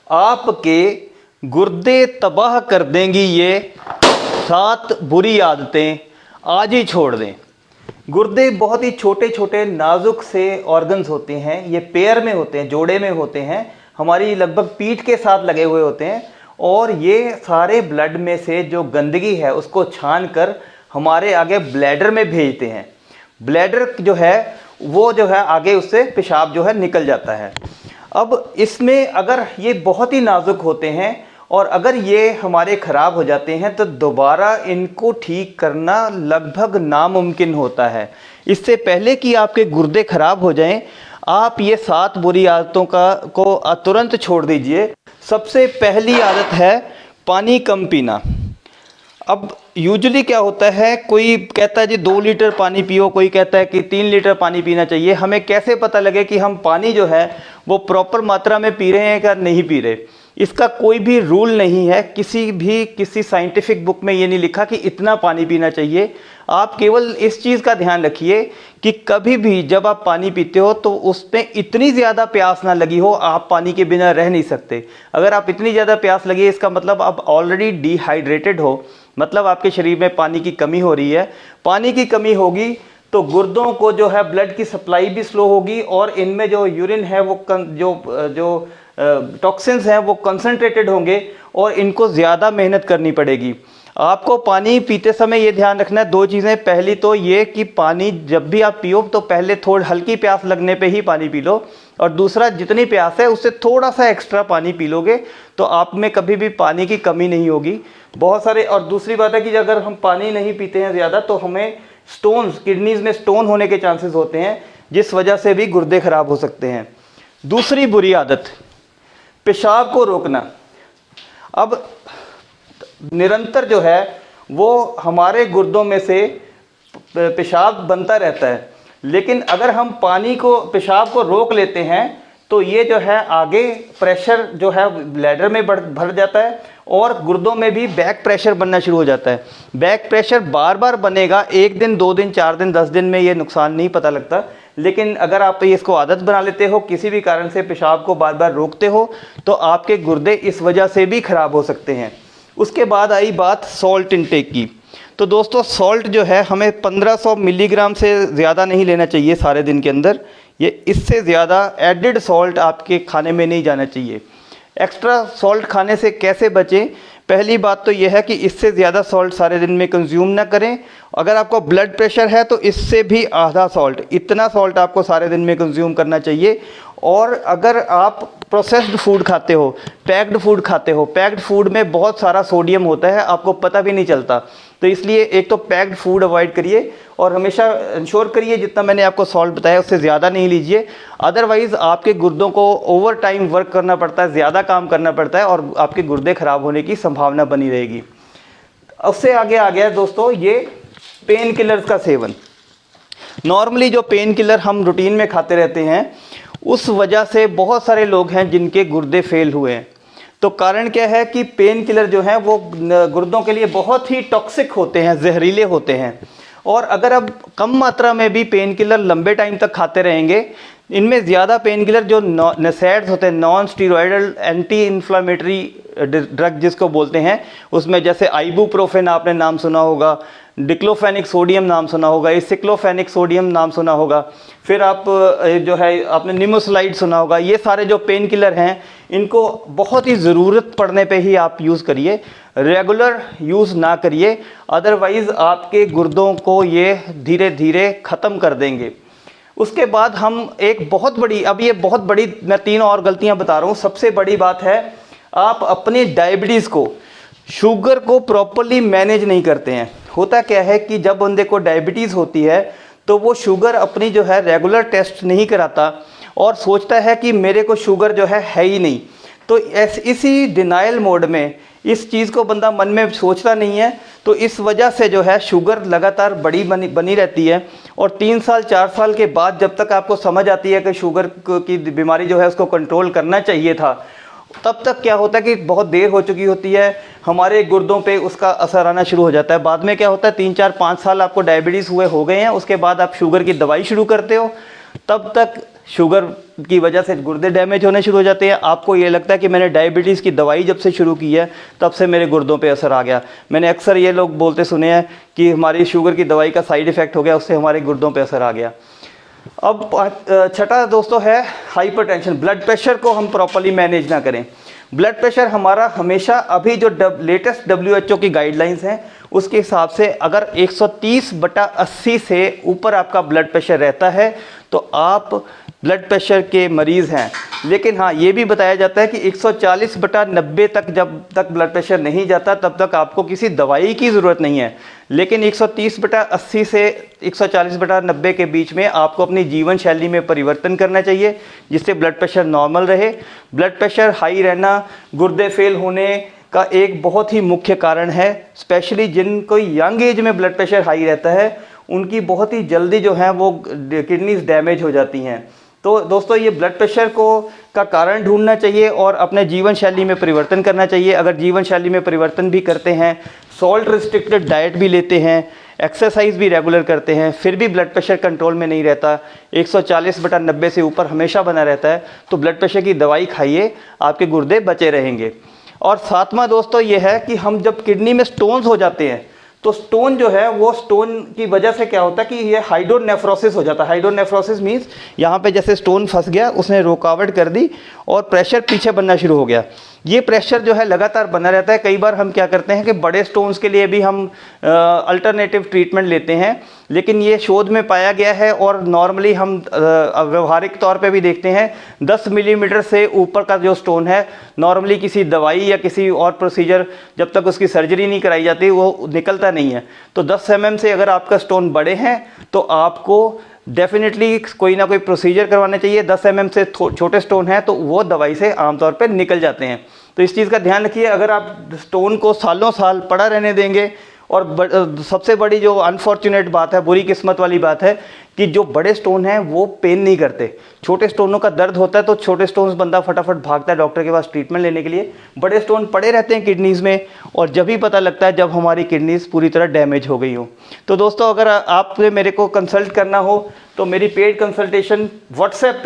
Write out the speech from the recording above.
आपके गुर्दे तबाह कर देंगी ये 7 बुरी आदतें, आज ही छोड़ दें। गुर्दे बहुत ही छोटे छोटे नाजुक से ऑर्गन्स होते हैं, ये पेयर में होते हैं, जोड़े में होते हैं, हमारी लगभग पीठ के साथ लगे हुए होते हैं और ये सारे ब्लड में से जो गंदगी है उसको छान कर हमारे आगे ब्लैडर में भेजते हैं। ब्लैडर जो है वो जो है आगे उससे पेशाब जो है निकल जाता है। अब इसमें अगर ये बहुत ही नाजुक होते हैं और अगर ये हमारे ख़राब हो जाते हैं तो दोबारा इनको ठीक करना लगभग नामुमकिन होता है। इससे पहले कि आपके गुर्दे ख़राब हो जाएं, आप ये 7 बुरी आदतों को तुरंत छोड़ दीजिए। सबसे पहली आदत है पानी कम पीना। अब यूजुअली क्या होता है, कोई कहता है जी 2 लीटर पानी पियो, कोई कहता है कि 3 लीटर पानी पीना चाहिए। हमें कैसे पता लगे कि हम पानी जो है वो प्रॉपर मात्रा में पी रहे हैं या नहीं पी रहे? इसका कोई भी रूल नहीं है, किसी साइंटिफिक बुक में ये नहीं लिखा कि इतना पानी पीना चाहिए। आप केवल इस चीज़ का ध्यान रखिए कि कभी भी जब आप पानी पीते हो तो उसमें इतनी ज़्यादा प्यास ना लगी हो, आप पानी के बिना रह नहीं सकते। अगर आप इतनी ज़्यादा प्यास लगी है इसका मतलब आप ऑलरेडी डिहाइड्रेटेड हो, मतलब आपके शरीर में पानी की कमी हो रही है। पानी की कमी होगी तो गुर्दों को जो है ब्लड की सप्लाई भी स्लो होगी और इनमें जो यूरिन है वो जो टॉक्सिन्स हैं वो कंसंट्रेटेड होंगे और इनको ज़्यादा मेहनत करनी पड़ेगी। आपको पानी पीते समय ये ध्यान रखना है 2 चीज़ें। पहली तो ये कि पानी जब भी आप पियो तो पहले थोड़ी हल्की प्यास लगने पे ही पानी पी लो, और दूसरा जितनी प्यास है उससे थोड़ा सा एक्स्ट्रा पानी पी लोगे तो आप में कभी भी पानी की कमी नहीं होगी। बहुत सारे, और दूसरी बात है कि अगर हम पानी नहीं पीते हैं ज़्यादा तो हमें स्टोन्स, किडनीज में स्टोन होने के चांसेस होते हैं, जिस वजह से भी गुर्दे खराब हो सकते हैं। दूसरी बुरी आदत, पेशाब को रोकना। अब निरंतर जो है वो हमारे गुर्दों में से पेशाब बनता रहता है, लेकिन अगर हम पेशाब को रोक लेते हैं तो ये जो है आगे प्रेशर जो है ब्लैडर में भर जाता है और गुर्दों में भी बैक प्रेशर बनना शुरू हो जाता है। बैक प्रेशर बार बार बनेगा, 1 दिन 2 दिन 4 दिन 10 दिन में ये नुकसान नहीं पता लगता, लेकिन अगर आप इसको आदत बना लेते हो, किसी भी कारण से पेशाब को बार बार रोकते हो तो आपके गुर्दे इस वजह से भी ख़राब हो सकते हैं। उसके बाद आई बात सॉल्ट इंटेक की। तो दोस्तों सॉल्ट जो है हमें 1500 मिलीग्राम से ज़्यादा नहीं लेना चाहिए सारे दिन के अंदर। ये इससे ज़्यादा एडिड सॉल्ट आपके खाने में नहीं जाना चाहिए। एक्स्ट्रा सॉल्ट खाने से कैसे बचें? पहली बात तो यह है कि इससे ज़्यादा सॉल्ट सारे दिन में कंज्यूम ना करें। अगर आपको ब्लड प्रेशर है तो इससे भी आधा सॉल्ट, इतना सॉल्ट आपको सारे दिन में कंज्यूम करना चाहिए। और अगर आप प्रोसेस्ड फूड खाते हो, पैक्ड फूड खाते हो, पैक्ड फूड में बहुत सारा सोडियम होता है, आपको पता भी नहीं चलता। तो इसलिए एक तो पैक्ड फूड अवॉइड करिए और हमेशा इंश्योर करिए जितना मैंने आपको सॉल्ट बताया उससे ज़्यादा नहीं लीजिए। अदरवाइज़ आपके गुर्दों को ओवर टाइम वर्क करना पड़ता है, ज़्यादा काम करना पड़ता है और आपके गुर्दे ख़राब होने की संभावना बनी रहेगी। उससे आगे आ गया दोस्तों ये पेन किलर्स का सेवन। नॉर्मली जो पेन किलर हम रूटीन में खाते रहते हैं उस वजह से बहुत सारे लोग हैं जिनके गुर्दे फेल हुए हैं। तो कारण क्या है कि पेन किलर जो हैं वो गुर्दों के लिए बहुत ही टॉक्सिक होते हैं, जहरीले होते हैं। और अगर अब कम मात्रा में भी पेन किलर लंबे टाइम तक खाते रहेंगे, इनमें ज़्यादा पेन किलर जो नसेड्स होते हैं, non steroidal anti inflammatory drug जिसको बोलते हैं, उसमें जैसे आइबुप्रोफेन आपने नाम सुना होगा, डिक्लोफेनिक सोडियम नाम सुना होगा, सिक्लोफेनिक सोडियम नाम सुना होगा, फिर आप जो है आपने निमोसलाइड सुना होगा। ये सारे जो पेन किलर हैं इनको बहुत ही ज़रूरत पड़ने पे ही आप यूज़ करिए, रेगुलर यूज़ ना करिए, अदरवाइज़ आपके गुर्दों को ये धीरे धीरे ख़त्म कर देंगे। उसके बाद हम एक बहुत बड़ी, अब ये बहुत बड़ी, मैं 3 और गलतियां बता रहा हूँ। सबसे बड़ी बात है आप अपनी डायबिटीज़ को, शुगर को प्रॉपरली मैनेज नहीं करते हैं। होता क्या है कि जब बंदे को डायबिटीज़ होती है तो वो शुगर अपनी जो है रेगुलर टेस्ट नहीं कराता और सोचता है कि मेरे को शुगर जो है ही नहीं। तो इसी डिनाइल मोड में इस चीज़ को बंदा मन में सोचता नहीं है, तो इस वजह से जो है शुगर लगातार बनी रहती है। और 3 साल 4 साल के बाद जब तक आपको समझ आती है कि शुगर की बीमारी जो है उसको कंट्रोल करना चाहिए था, तब तक क्या होता है कि बहुत देर हो चुकी होती है, हमारे गुर्दों पे उसका असर आना शुरू हो जाता है। बाद में क्या होता है 3 4 5 साल आपको डायबिटीज़ हो गए हैं, उसके बाद आप शुगर की दवाई शुरू करते हो, तब तक शुगर की वजह से गुर्दे डैमेज होने शुरू हो जाते हैं। आपको ये लगता है कि मैंने डायबिटीज़ की दवाई जब से शुरू की है तब से मेरे गुर्दों पे असर आ गया। मैंने अक्सर ये लोग बोलते सुने हैं कि हमारी शुगर की दवाई का साइड इफ़ेक्ट हो गया, उससे हमारे गुर्दों पे असर आ गया। अब छठा दोस्तों है हाइपरटेंशन। ब्लड प्रेशर को हम प्रॉपर्ली मैनेज ना करें। ब्लड प्रेशर हमारा हमेशा, अभी जो लेटेस्ट WHO की गाइडलाइंस हैं उसके हिसाब से अगर 130/80 से ऊपर आपका ब्लड प्रेशर रहता है तो आप ब्लड प्रेशर के मरीज़ हैं। लेकिन हाँ, ये भी बताया जाता है कि 140/90 तक जब तक ब्लड प्रेशर नहीं जाता तब तक आपको किसी दवाई की ज़रूरत नहीं है। लेकिन 130/80 से 140/90 के बीच में आपको अपनी जीवन शैली में परिवर्तन करना चाहिए, जिससे ब्लड प्रेशर नॉर्मल रहे। ब्लड प्रेशर हाई रहना गुर्दे फेल होने का एक बहुत ही मुख्य कारण है। स्पेशली जिनको यंग एज में ब्लड प्रेशर हाई रहता है उनकी बहुत ही जल्दी जो है वो किडनीज डैमेज हो जाती हैं। तो दोस्तों, ये ब्लड प्रेशर का कारण ढूंढना चाहिए और अपने जीवन शैली में परिवर्तन करना चाहिए। अगर जीवन शैली में परिवर्तन भी करते हैं, सॉल्ट रिस्ट्रिक्टेड डाइट भी लेते हैं, एक्सरसाइज भी रेगुलर करते हैं, फिर भी ब्लड प्रेशर कंट्रोल में नहीं रहता, 140/90 से ऊपर हमेशा बना रहता है, तो ब्लड प्रेशर की दवाई खाइए, आपके गुर्दे बचे रहेंगे। और सातवां दोस्तों ये है कि हम जब किडनी में स्टोन्स हो जाते हैं तो स्टोन जो है वो स्टोन की वजह से क्या होता है कि ये हाइड्रोनेफ्रोसिस हो जाता है। हाइड्रोनेफ्रोसिस मीन्स यहाँ पे जैसे स्टोन फंस गया, उसने रुकावट कर दी और प्रेशर पीछे बनना शुरू हो गया। ये प्रेशर जो है लगातार बना रहता है। कई बार हम क्या करते हैं कि बड़े स्टोन्स के लिए भी हम अल्टरनेटिव ट्रीटमेंट लेते हैं, लेकिन ये शोध में पाया गया है और नॉर्मली हम व्यवहारिक तौर पे भी देखते हैं 10 मिलीमीटर से ऊपर का जो स्टोन है, नॉर्मली किसी दवाई या किसी और प्रोसीजर जब तक उसकी सर्जरी नहीं कराई जाती वो निकलता नहीं है। तो 10 mm से अगर आपका स्टोन बड़े हैं तो आपको डेफिनेटली कोई ना कोई प्रोसीजर करवाना चाहिए। 10 mm से छोटे स्टोन हैं तो वो दवाई से आमतौर पर निकल जाते हैं। तो इस चीज़ का ध्यान रखिए। अगर आप स्टोन को सालों साल पड़ा रहने देंगे, और सबसे बड़ी जो अनफॉर्चुनेट बात है, बुरी किस्मत वाली बात है कि जो बड़े स्टोन हैं वो पेन नहीं करते। छोटे स्टोनों का दर्द होता है तो छोटे स्टोन्स बंदा फटाफट भागता है डॉक्टर के पास ट्रीटमेंट लेने के लिए। बड़े स्टोन पड़े रहते हैं किडनीज़ में और जब ही पता लगता है जब हमारी किडनीज़ पूरी तरह डैमेज हो गई हो। तो दोस्तों, अगर आपने मेरे को कंसल्ट करना हो तो मेरी पेड कंसल्टेशन व्हाट्सएप पे